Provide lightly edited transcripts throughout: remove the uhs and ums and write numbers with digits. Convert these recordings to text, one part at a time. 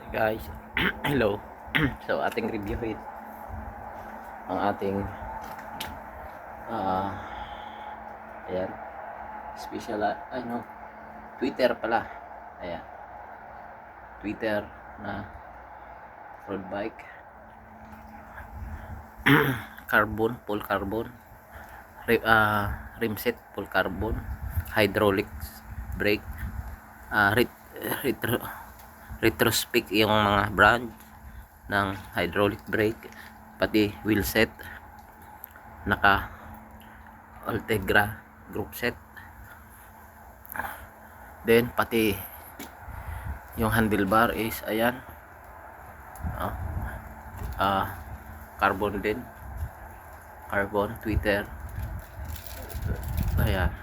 Guys, hello. So ating reviewin ang ating ah ayan, special ano, Twitter pala. Ayan, Twitter na road bike. Carbon, full carbon. Rim set, full carbon. Hydraulic brake. Retro retrospect yung mga brand ng hydraulic brake, pati wheel set, naka Ultegra group set, then pati yung handlebar is ayan, oh, carbon din, carbon Twitter, ayan,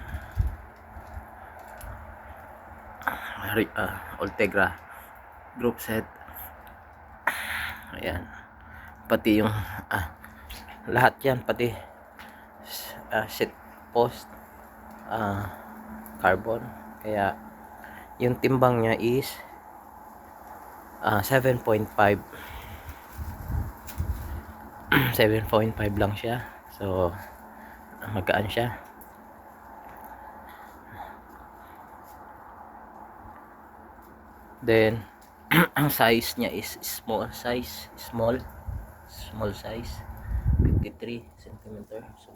Ultegra group set, ayan, pati yung lahat yan, pati seat post carbon, kaya yung timbang nya is 7.5 7.5 lang siya, so magaan siya. Then ang size niya is small size, small size, 53 cm. So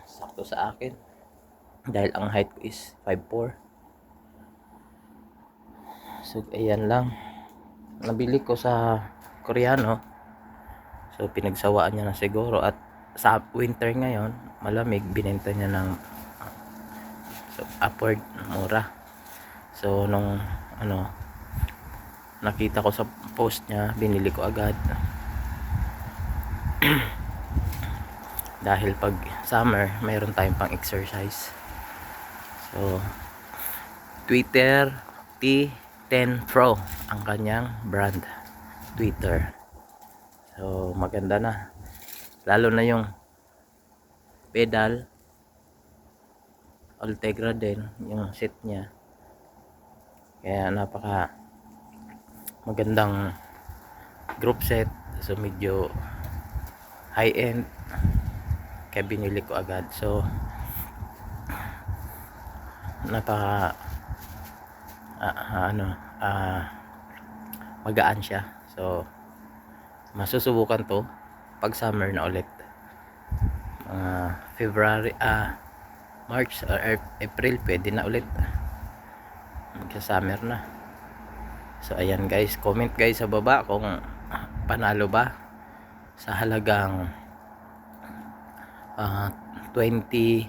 sakto sa akin dahil ang height ko is 5'4". So ayan lang, nabili ko sa Koreano, so pinagsawaan niya na siguro, at sa winter ngayon malamig, binenta niya ng so, upward mura. So nung nakita ko sa post niya, binili ko agad. Dahil pag summer mayroon tayong pang exercise. So Twitter T10 Pro ang kanyang brand, Twitter. So maganda na, lalo na yung pedal Ultegra din yung set niya, kaya napaka magandang group set. So medyo high end, kaya binili ko agad. So napaka magaan siya. So masusubukan to pag summer na ulit, February, March or April, pwede na ulit, magsa summer na. So ayan guys, comment guys sa baba kung panalo ba sa halagang 20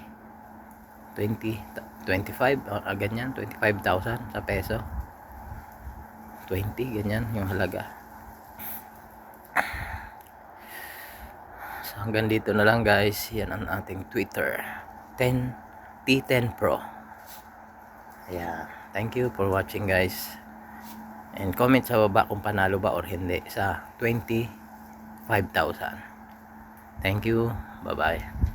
25 ganyan, 25,000 sa peso, 20 ganyan yung halaga. So hanggang dito na lang guys, yan ang ating Twitter T10 Pro. Ayan, thank you for watching guys, and comment sa baba kung panalo ba or hindi sa 25,000. Thank you, bye bye.